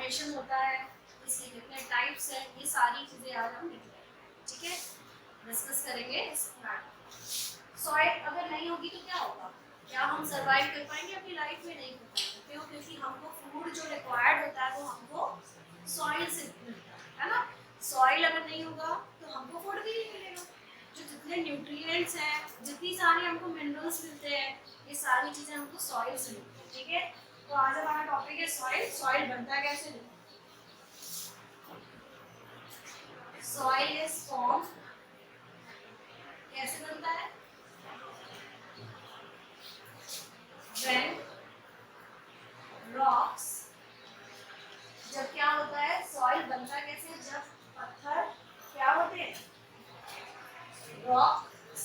Formation होता है, इसके कितने टाइप्स हैं, ये सारी चीजें आज हम निकलेंगे, ठीक है, डिस्कस करेंगे इस सॉइल अगर नहीं होगी तो क्या होगा, क्या हम सरवाइव कर पाएंगे अपनी लाइफ में? नहीं कर पाएंगे। क्यों? क्योंकि हमको फूड जो रिक्वायर्ड होता है वो हमको सॉइल से मिलता है ना। सॉइल अगर नहीं होगा तो हमको फूड भी नहीं मिलेगा। जो जितने न्यूट्रिएंट्स हैं, जितनी सारी हमको मिनरल्स मिलते हैं, ये सारी चीजें हमको सॉइल से मिलती है, ठीक है। तो आज हमारा टॉपिक है सॉइल। सॉइल बनता कैसे है? सॉइल इज फॉर्म, कैसे बनता है? when rocks, जब क्या होता है, सॉइल बनता कैसे? जब पत्थर क्या होते हैं, रॉक्स,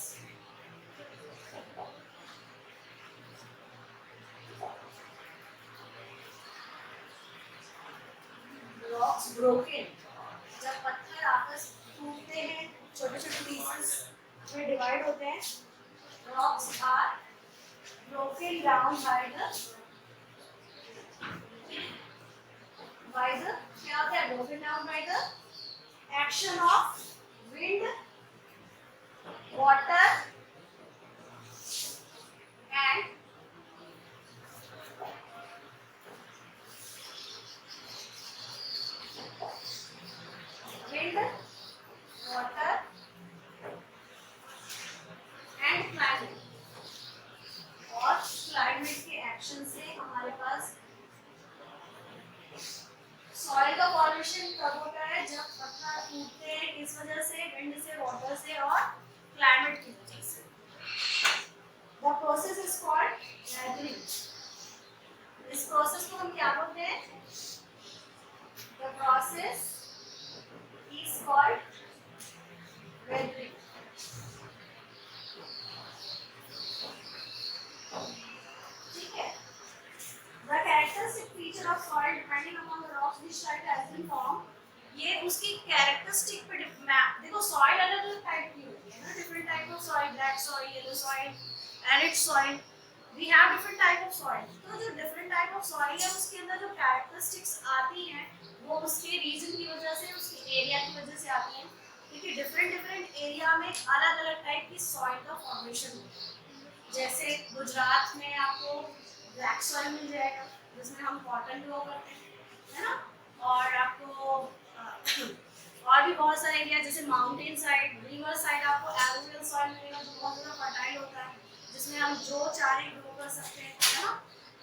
रॉक्स ब्रोकन, जब पत्थर आपस टूटते हैं, छोटे छोटे पीसेस में डिवाइड होते हैं, rocks are broken down by the क्या होता है, broken down by the action of wind, water and wind, water and climate, और क्लाइमेट के एक्शन से हमारे पास सॉइल का फॉर्मेशन कब होता है? जब पत्थर टूटते हैं, किस वजह से? विंड से, वाटर से और क्लाइमेट की वजह से। The process is called weathering. इस प्रोसेस को हम क्या बोलते हैं? The process is called weathering, ठीक है। The characteristic feature of soil depending upon the rocks which type has been formed, ये उसकी कैरेक्टरिस्टिक पे मैप। देखो सॉइल अलग अलग टाइप की होती है ना, different type of soil, black soil, yellow soil, arid soil, we have different type of soil. तो जो डिफरेंट टाइप ऑफ सॉइल है उसके अंदर जो कैरेक्टरिस्टिक्स आती हैं वो उसके रीजन की वजह से, उसके एरिया की वजह से आती हैं, क्योंकि डिफरेंट डिफरेंट एरिया में अलग अलग टाइप की सॉइल का फॉर्मेशन होता है। जैसे गुजरात में आपको ब्लैक सॉइल मिल जाएगा जिसमें हम कॉटन ग्रो करते हैं, है ना। और आपको और भी बहुत सारे एरिया जैसे माउंटेन साइड, रिवर साइड आपको एलुवियल सॉइल मिलेगा जो बहुत ज़्यादा फर्टाइल होता है, जिसमें हम जो चाहे ग्रो कर सकते हैं, है ना।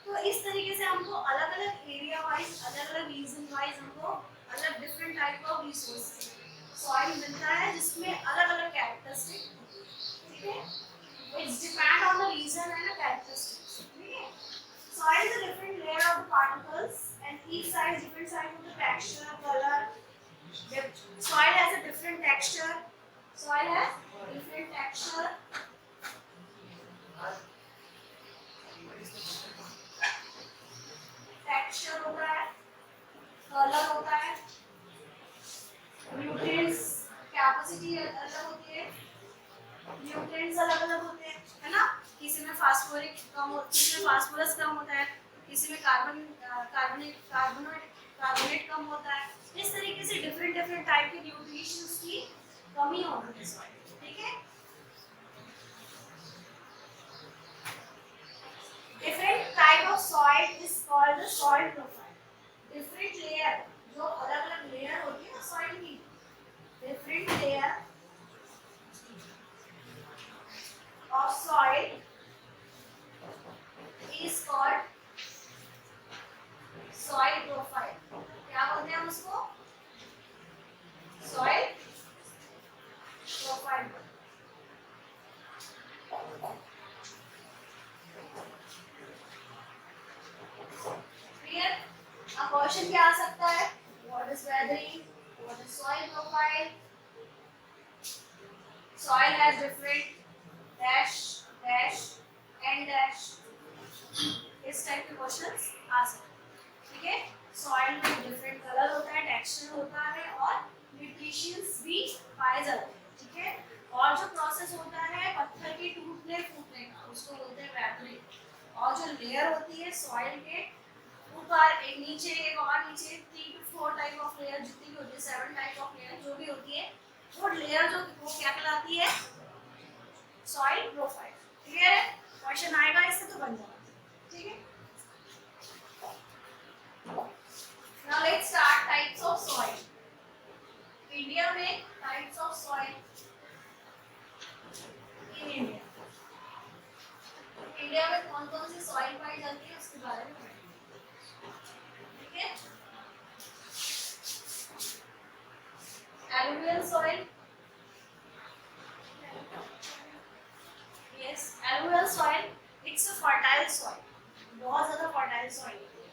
तो इस तरीके से हमको अलग अलग एरिया वाइज, अलग अलग रीजन वाइज हमको अलग different type of resource soil मिलता है जिसमें अलग अलग कैरेक्टरिस्टिक, ठीक है। It's depend on the region and the characteristics. Okay. Soil is a different layer of the particles, and each side is different side of the texture, color. Soil has a different texture. Soil has different texture. Texture होता है, color होता है, nutrients capacity अलग होती है, nutrients अलग अलग होते हैं, है ना। किसी में फास्फोरिक कम होता है, किसी में फास्फोरस कम होता है, किसी में कार्बोनेट कम होता है। इस तरीके से डिफरेंट डिफरेंट टाइप के न्यूट्रिशंस की कमी होती है सॉइल, ठीक है। Different type of soil is called the soil profile. Different layer, जो अलग अलग लेयर होती है ना सॉइल की, different layer of soil is called soil profile। क्या बोलते हैं हम उसको? soil profile। क्लियर? अब क्वेश्चन क्या आ सकता है? What is weathering? What is soil profile? Soil has different dash dash and dash, इस टाइप के क्वेश्चंस आ सकते हैं, ठीक है। सॉइल में डिफरेंट कलर होता है, टेक्सचर होता है और न्यूट्रिशंस भी पाए जाते हैं, ठीक है। और जो प्रोसेस होता है पत्थर के टूटने फूटने का उसको बोलते हैं वेदरिंग। और जो लेयर होती है सॉइल के ऊपर एक नीचे एक और नीचे 3 to 4 टाइप ऑफ लेयर जितनी भी होती है 7 टाइप ऑफ लेयर जो भी होती है वो लेयर जो वो क्या कहलाती है सॉइल प्रोफाइल। क्लियर है? क्वेश्चन आएगा इससे तो बन जाएगा। ठीक है, now let's start types of soil. India में types of soil in India, India में कौन कौन सी सॉइल पाई जाती है उसके बारे में पढ़ेंगे। ठीक है, alluvial soil, yes alluvial soil it's a fertile soil, बहुत ज़्यादा fertile soil होती है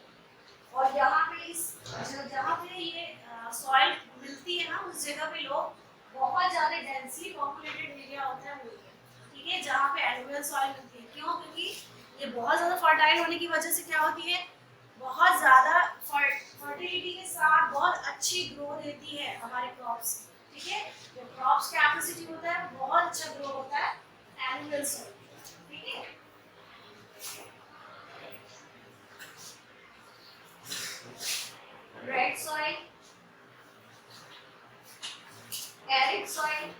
और यहाँ पे इस जहाँ पे ये सॉइल मिलती है ना उस जगह पे लोग बहुत ज़्यादा डेंसली पॉपुलेटेड एरिया होता है वो एरिया। ठीक है, जहाँ पे alluvial soil मिलती है क्यों? क्योंकि ये बहुत ज़्यादा फर्टाइल होने की वजह से क्या होती है बहुत ज़्यादा फर्टिलिटी के साथ बहुत अच्छी ग्रो देती है हमारे क्रॉप्स। ठीक है, जो क्रॉप्स कैपेसिटी होता है बहुत अच्छा ग्रो होता है एनुअल सॉइल। ठीक है, red soil, arid soil,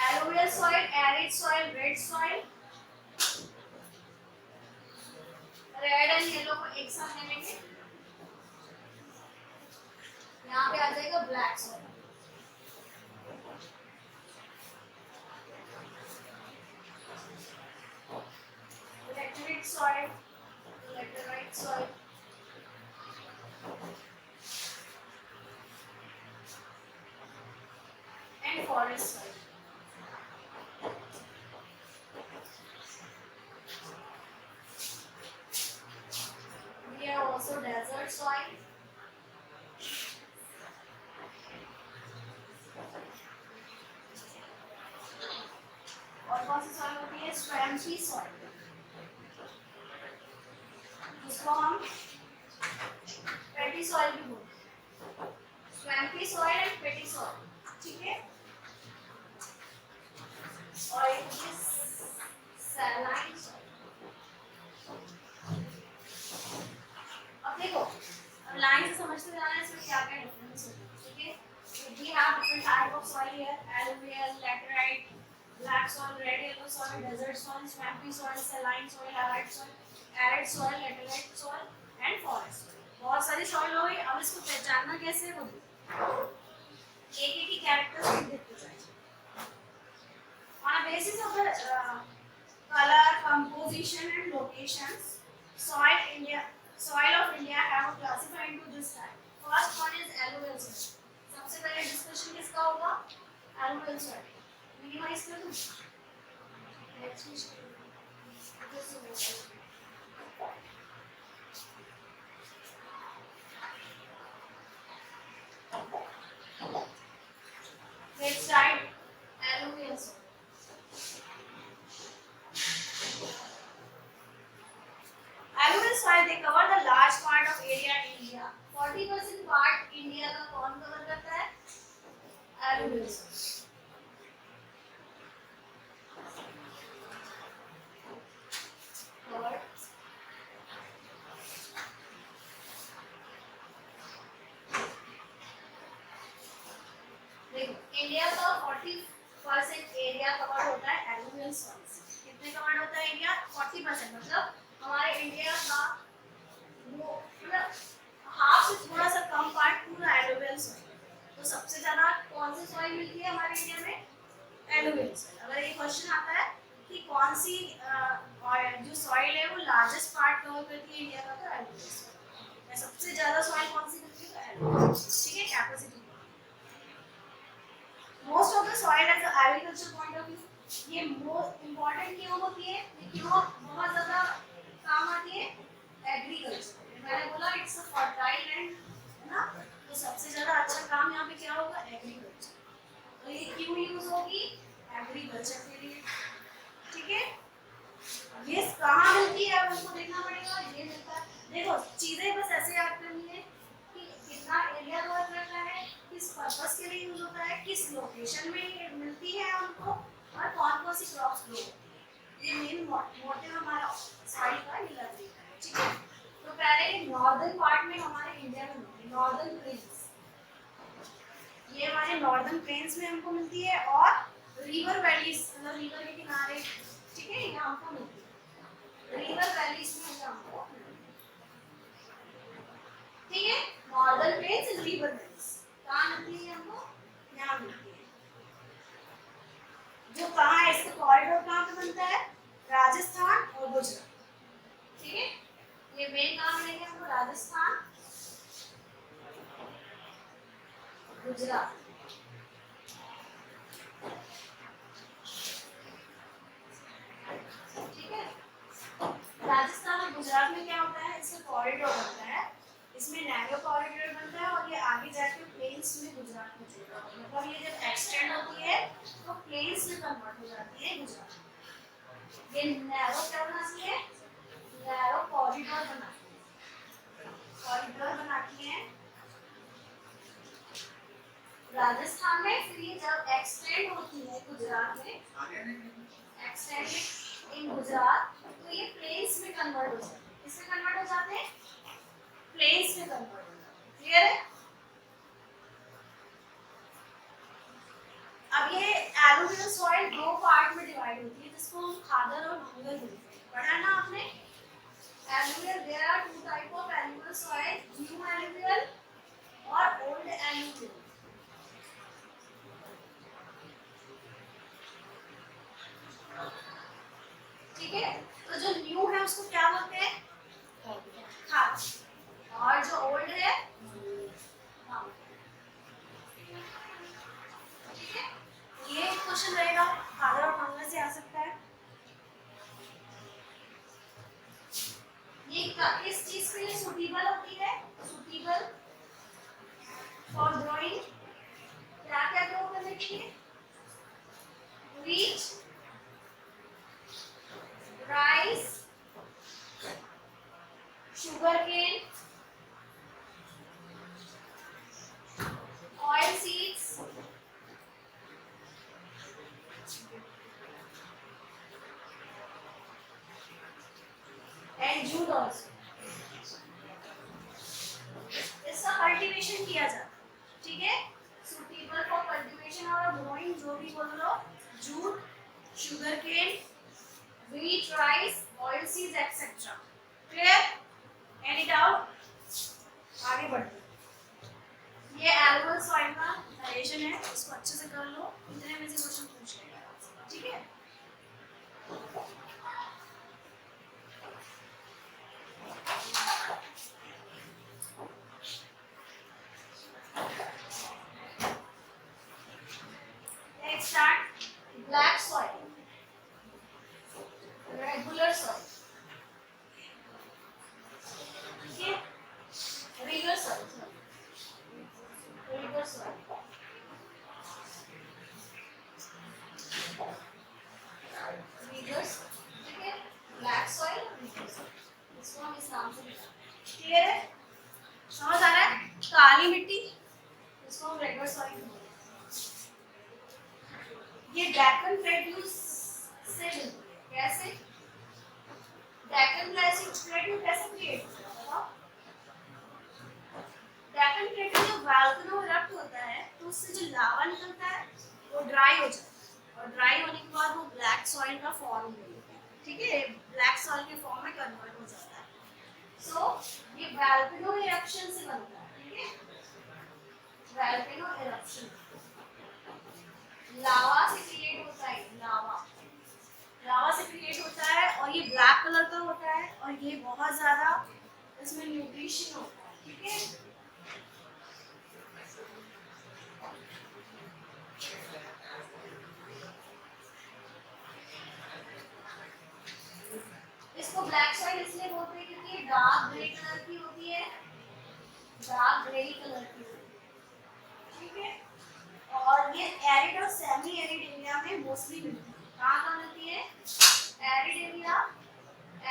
alluvial soil, arid soil, red soil. Red and yellow को एक साथ ले लेंगे, यहाँ पे आ जाएगा black soil. Laterite soil, laterite soil, and forest soil. We have also desert soil, और कौन सी सॉइल होती है स्वैम्पी सॉइल, जिसको हम पेटी सॉइल भी बोलते हैं। स्वैम्पी सॉइल एंड पेटी सॉइल। ठीक है, और एक होती है सैलाइन सॉइल। अब देखो, अब लाइन से समझते जाना है इसमें क्या क्या डिफरेंस होता है। ठीक है, we have different type of soil here: alluvial, laterite, black soil, red yellow soil, desert soil, swampy soil, saline soil, arid soil, laterite soil and forest soil। बहुत सारी सॉइल हो गई। अब इसको पहचानना कैसे है वो एक एक की कैरेक्टरिस्टिक देखते जाएंगे। On a basis of the color, composition and locations, soil of India have classified into this type. First one is alluvial soil. सबसे पहले डिस्कशन किसका होगा? alluvial soil। मिनिमाइज कर दूं? Let's me show you. Let's write alluvial soil. Alluvial soil they cover the large part of area in India. 40% part India का कौन cover करता है? Alluvial soil। देखो इंडिया का 40% एरिया कवर होता है एलुवियल सॉइल से। कितने कवर होता है एरिया? 40%। मतलब हमारे इंडिया का वो मतलब हाफ से थोड़ा सा कम पार्ट पूरा एलुवियल सॉइल। तो सबसे ज्यादा कौन सी सॉइल मिलती है हमारे इंडिया में? Alluvial soil. अगर ये क्वेश्चन आता है कि कौन सी जो सॉइल है वो लार्जेस्ट पार्ट कवर करती है इंडिया का, तो एलुवियल सॉइल। सबसे ज्यादा सॉइल कौन सी मिलती है? तो एलुवियल। ठीक है, capacity. Most of the soil as a agriculture point of view ये मोस्ट इम्पोर्टेंट क्यों होती है? क्यों बहुत ज़्यादा काम आती है? एग्रीकल्चर। मैंने बोला इट्स अ फर्टाइल लैंड है ना, तो सबसे ज़्यादा अच्छा काम यहाँ पे क्या होगा? एग्रीकल्चर। तो ये क्यों यूज होगी? एग्रीकल्चर के लिए। ठीक है, ये कहाँ मिलती है हमको देखना पड़ेगा। ये मिलता है, देखो चीज़ें बस ऐसे याद करनी है कि कितना एरिया कवर करना है, किस पर्पस के लिए यूज होता है, किस लोकेशन में मिलती है हमको, और कौन कौन सी क्रॉप्स ग्रो होती है। ये मेन मोटिव हमारा सॉइल का ये लग रही है, ठीक है। तो पहले ये नॉर्दर्न पार्ट में हमारे इंडिया में मिलती है, नॉर्दर्न प्लेन्स, ये हमारे नॉर्दर्न प्लेन्स में हमको मिलती है, और रिवर वैलीज मतलब रिवर के किनारे, ठीक है, यहाँ हमको मिलती है, रिवर वैलीज में हमको, ठीक है। नॉर्दर्न प्लेन्स, रिवर वैलीज कहाँ मिलती है हमको, यहाँ मिलती है। जो कहाँ है, इसका कॉरिडोर कहाँ पे बनता है, राजस्थान और गुजरात, ठीक है। ये मेन कहाँ मिलेंगे हमको, राजस्थान, गुजरात, ठीक है। राजस्थान और गुजरात में क्या होता है, इसका कॉरिडोर बनता है, इसमें नैरो कॉरिडोर बनता है, और ये आगे जाके प्लेन्स में गुजरात में जुड़ता है, मतलब ये जब एक्सटेंड होती है तो प्लेन्स में कन्वर्ट हो जाती है गुजरात। ये नैरो क्या बनाती है, नैरो कॉरिडोर बनाती है, कॉरिडोर बनाती है राजस्थान में, फिर ये जब एक्सटेंड होती है गुजरात में, एक्सटेंड इन गुजरात, तो ये प्लेन्स में कन्वर्ट हो जाते हैं, किसमें कन्वर्ट हो जाते हैं, प्लेन्स में कन्वर्ट हो जाते हैं, क्लियर है। अब ये एलुवियल सॉइल दो पार्ट में डिवाइड होती है, जिसको हम खादर और भंगर बोलते हैं, पढ़ा ना आपने। Alluvial, there are two type of alluvial soil, new alluvial और ओल्ड एलुवियल। ठीक है, तो जो न्यू है उसको क्या बोलते हैं, खाद, और जो ओल्ड है, ठीक है। ये क्वेश्चन रहेगा, खादर और भंगर से आ सकता है। ये किस चीज के लिए सुटेबल होती है, सुटेबल फॉर ग्रोइंग, क्या क्या ग्रो करने के लिए, wheat, rice, sugar cane, oil seeds, and jute also. इसका कल्टीवेशन किया जाता है, ठीक है। सुटेबल फॉर कल्टीवेशन और ग्रोइंग, जो भी बोल लो, jute, sugar cane, wheat, rice, oil seeds, etc. Clear? Any doubt? आगे बढ़ते हैं। ये एलुवियल सॉइल का नरेशन है, इसको अच्छे से कर लो, इतने में से क्वेश्चन पूछ लेगा, ठीक है। Let's start. Black soil, regular soil, ठीक है, river soil, river soil, rivers, ठीक है, black soil, river soil, इसको हम इस नाम से लिखते हैं, क्लियर है, समझ आ रहा है। काली मिट्टी, इसको हम रेगुलर सॉइल बोलते हैं। ये डेक्कन प्लेट्यू से मिलती है, कैसे, डेक्कन प्लेट्यू कैसे क्रिएट होता है, डेक्कन प्लेट्यू जब वोल्केनो इरप्ट होता है तो उससे जो लावा निकलता है वो ड्राई हो जाता है, और ड्राई होने के बाद वो ब्लैक सॉइल का फॉर्म लेता है, ठीक है, ब्लैक सॉइल के फॉर्म में कन्वर्ट हो जाता है। सो ये वोल्केनो इरप्शन से बनता है, ठीक है, वोल्केनो इरप्शन लावा से क्रिएट होता है, लावा से क्रिएट होता है, और ये ब्लैक कलर का होता है, और ये बहुत ज्यादा इसमें न्यूट्रिशन होता है, ठीक है। इसको ब्लैक सॉइल इसलिए बोलते हैं क्योंकि ये डार्क ग्रे कलर की होती है, डार्क ग्रे कलर की होती है, ठीक है। और ये एरिड और सेमी एरिड एरिया में मोस्टली मिलती है, कहाँ कहाँ मिलती है, arid area,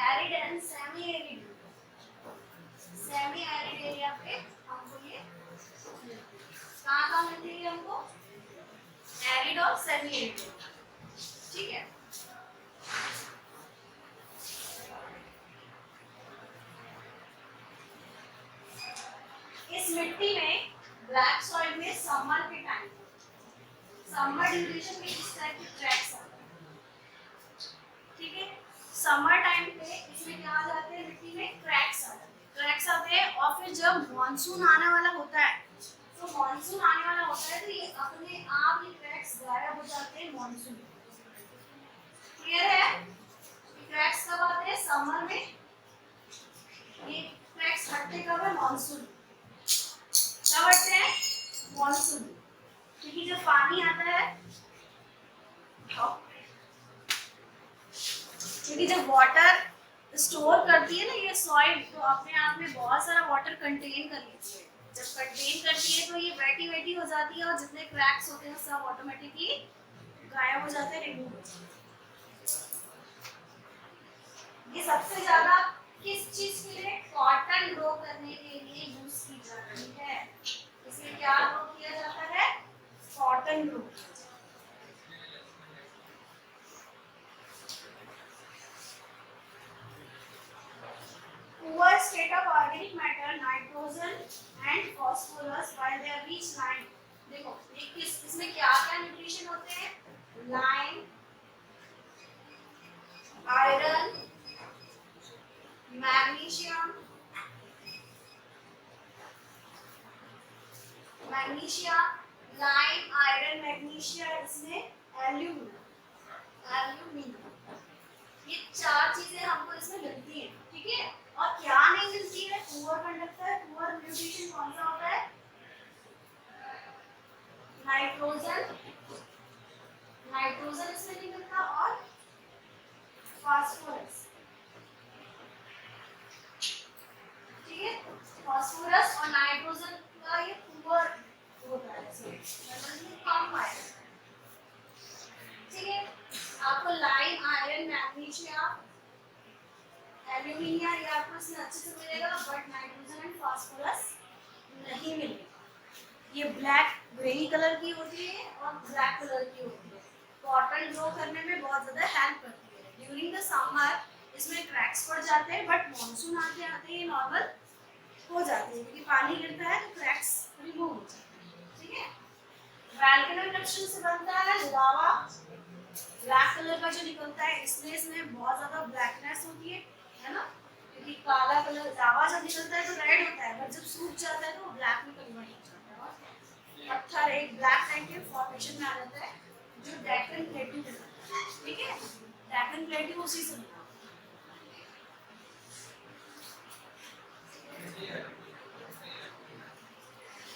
arid and semi arid, semi arid area पे हमको ये कहाँ कहाँ मिलती है हमको, एरिड और सेमी एरिड, ठीक है। ब्लैक सॉइल में समर के टाइम, समर ड्यूरेशन में इस टाइप के क्रैक्स आते हैं, ठीक है। समर टाइम पे इसमें क्या आ जाते हैं, मिट्टी में क्रैक्स आ जाते हैं, क्रैक्स आते हैं। और फिर जब मानसून आने वाला होता है, तो मानसून आने वाला होता है तो ये अपने आप ही क्रैक्स गायब हो जाते हैं मानसून में। क्लियर है? क्रैक्स कब आते हैं? समर में। ये क्रैक्स हटते कब है? मानसून। कब हटते हैं? मानसून। क्योंकि जब पानी आता है, क्योंकि जब वाटर स्टोर करती है ना ये सॉइल, तो अपने आप में बहुत सारा वाटर कंटेन कर लेती है। जब कंटेन करती है तो ये वेटी वेटी हो जाती है और जितने क्रैक्स होते हैं सब ऑटोमेटिकली गायब हो जाते हैं, रिमूव हो जाते हैं। ये सबसे ज्यादा किस चीज के लिए? कॉटन ग्रो करने के लिए यूज की जाती है। इसमें क्या ग्रो किया जाता है? Cotton grow. Poor state of organic matter, nitrogen and phosphorus while they reach line. देखो इसमें क्या क्या न्यूट्रिशन होते हैं? Lime, iron, magnesium, lime, iron, magnesium, इसमें एल्यूमिनियम। ये चार चीजें हमको इसमें मिलती हैं, ठीक है। और क्या नहीं मिलती है? पुअर कंडक्टर, पुअर न्यूट्रिशन कौन सा होता है? नाइट्रोजन, नाइट्रोजन इसमें नहीं मिलता, और फास्फोरस, ठीक है। फास्फोरस और नाइट्रोजन का ये पुअर होता है, इसमें कम पाया, ठीक है। आपको लाइम, आयरन, मैग्नीशियम, एल्यूमिनियम ये आपको इसमें अच्छे से मिलेगा, बट नाइट्रोजन एंड फास्फोरस नहीं मिलेगा। ये ब्लैक ग्रेनी कलर की होती है और ब्लैक कलर की होती है। कॉटन ग्रो करने में बहुत ज्यादा हेल्प करती है। ड्यूरिंग द समर इसमें क्रैक्स पड़ जाते हैं, बट मानसून आते आते ये नॉर्मल हो जाते हैं, क्योंकि पानी गिरता है तो क्रैक्स रिमूव हो जाते हैं, ठीक है। वोल्केनो इरप्शन से बनता है लावा, ब्लैक कलर का जो निकलता है, इसलिए इसमें बहुत ज्यादा ब्लैकनेस होती है ना। क्योंकि काला कलर लावा जब निकलता है तो रेड होता है, बट जब सूख जाता है तो ब्लैक में कन्वर्ट हो जाता है और पत्थर एक ब्लैक टाइप के फॉर्मेशन में आ जाता है, जो डेक्कन प्लेटू कहलाता है, ठीक है। डेक्कन प्लेटू उसी से बना।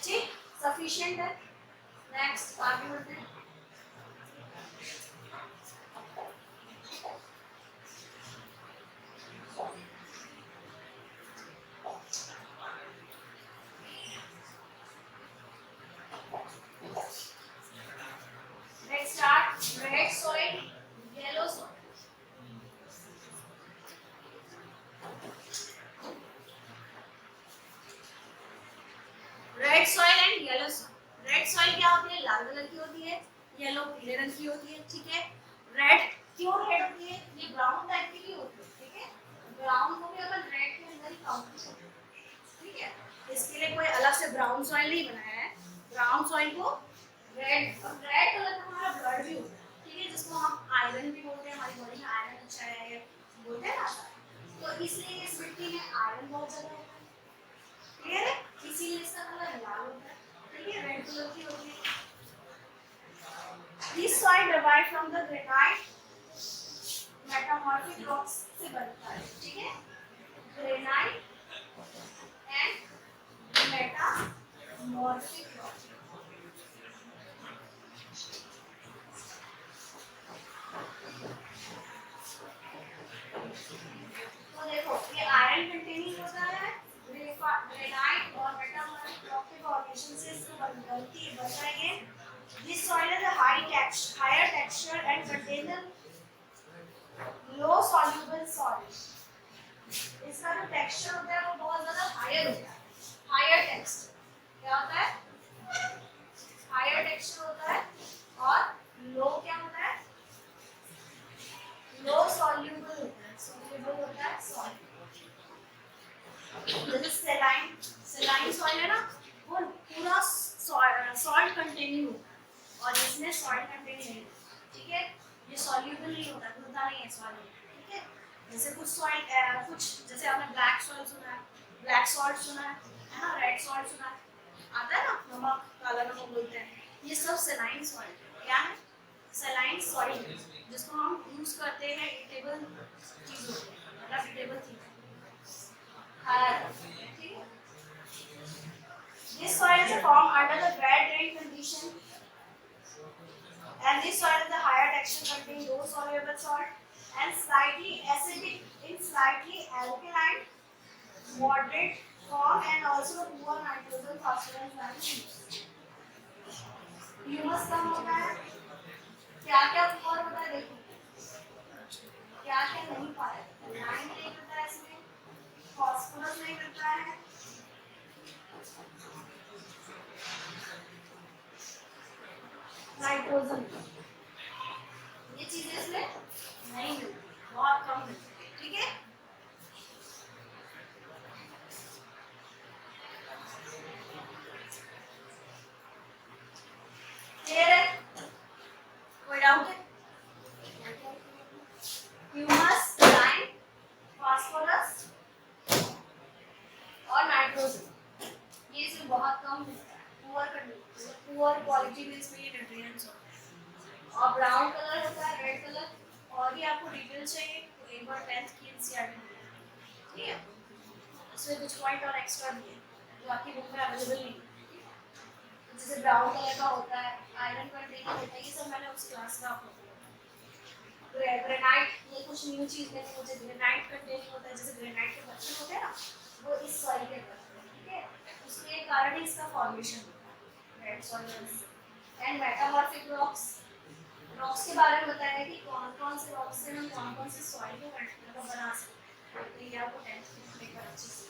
ठीक, सफिशिएंट है। नेक्स्ट आगे बढ़ते हैं। Let's start. Red soil, yellow soil. Red soil and yellow soil. Red soil क्या होती है? लाल कलर की होती है, येलो पीले रंग की होती है, ठीक है। रेड क्यों रेड होती है? ये ब्राउन टाइप की होती है, ठीक है। ब्राउन को भी अपन रेड के अंदर ही काउंट करते हैं, ठीक है। इसके लिए कोई अलग से ब्राउन सॉइल नहीं बनाया है। ब्राउन सॉइल को रेड, और रेड कलर का हमारा ब्लड भी होता है, ठीक है, जिसको हम आयरन भी बोलते हैं। हमारी बॉडी में आयरन अच्छा है बोलते हैं ना, तो इसलिए इस मिट्टी में आयरन बहुत ज्यादा होता है, क्लियर है। इसीलिए इसका कलर लाल होता है, ठीक है, रेड कलर की होती है। This soil derived from the granite metamorphic rocks से बनता है, ठीक है। Granite and metamorphic rock. तो देखो ये आयरन कंटेनिंग होता है, ग्रेनाइट और मेटामॉर्फिक रॉक के फॉर्मेशन से इसको बनता है ये। This soil is a higher texture and contains low soluble salt. इसका जो टेक्सचर होता है वो बहुत ज्यादा हायर होता है। हायर टेक्सचर क्या होता है? हायर टेक्सचर होता है। और लो क्या होता है? लो सॉल्यूबल होता है। सॉल्यूबल होता है सॉल्ट। जैसे सेलाइन सॉइल है ना, वो पूरा कंटेनिंग हो और इसमें सॉइल कंटेनिंग नहीं, ठीक है। ये सॉल्यूबल नहीं होता, घुलता नहीं है सॉइल, ठीक है। जैसे कुछ सॉइल कुछ जैसे आपने ब्लैक सॉइल सुना है, ब्लैक सॉल्ट सुना है ना, रेड सॉल्ट सुना है, आता है ना, नमक, काला नमक बोलते हैं। ये सब सलाइन सॉइल क्या है, सलाइन सॉइल, जिसको हम यूज करते हैं ईटेबल चीजों पे, मतलब ईटेबल चीज, ठीक है। This soil is formed under the bad drain condition, and this soil is the higher texture containing low soluble salt and slightly acidic in slightly alkaline moderate form and also poor nitrogen phosphorus balance. Humus कम होता है, क्या क्या पोर होता है देखो, क्या क्या नहीं पाया, नाइट्रोजन नहीं करता है इसमें, फास्फोरस नहीं करता है, नाइट्रोजन, ये चीजें इसमें नहीं मिलती, बहुत कम मिलती है, ठीक है। क्लियर है, कोई डाउट है? ह्यूमस, लाइम, फास्फोरस और नाइट्रोजन, ये इसमें बहुत कम मिलता है, पुअर क्वालिटी में इसमें ये न्यूट्रिएंट्स होते हैं। और ब्राउन कलर होता है, रेड कलर, और भी आपको डिटेल चाहिए तो एक बार 10th की एनसीईआरटी, ठीक है। इसमें कुछ पॉइंट और एक्स्ट्रा दिए जो आपकी बुक में अवेलेबल नहीं है, जैसे ब्राउन कलर का होता है, आयरन कंटेनिंग होता है, ये सब मैंने उस क्लास में आपको ग्रेनाइट, ये कुछ न्यू चीज नहीं, मुझे ग्रेनाइट कंटेनिंग होता है, जैसे ग्रेनाइट के बच्चे होते हैं ना, वो इस सॉइल के अंदर, ठीक है। उसके कारण ही इसका फॉर्मेशन होता है, red soils and metamorphic rocks. Rocks के बारे में बताया कि कौन कौन से रॉक्स से हम कौन कौन से सॉइल को मतलब बना सकते हैं, तो ये आपको 10th में पेपर अच्छे से।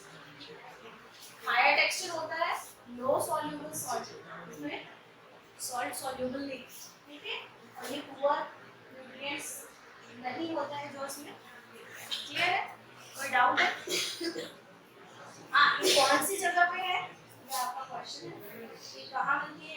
हायर टेक्सचर होता है, लो सॉल्युबल सॉल्ट, इसमें सॉल्ट सॉल्युबल नहीं, ठीक है। और ये पुअर न्यूट्रिएंट्स नहीं होता है जो इसमें, क्लियर है, कोई डाउट है? हाँ, ये कौन सी जगह पे है, ये आपका क्वेश्चन है, ये कहाँ मिलती है,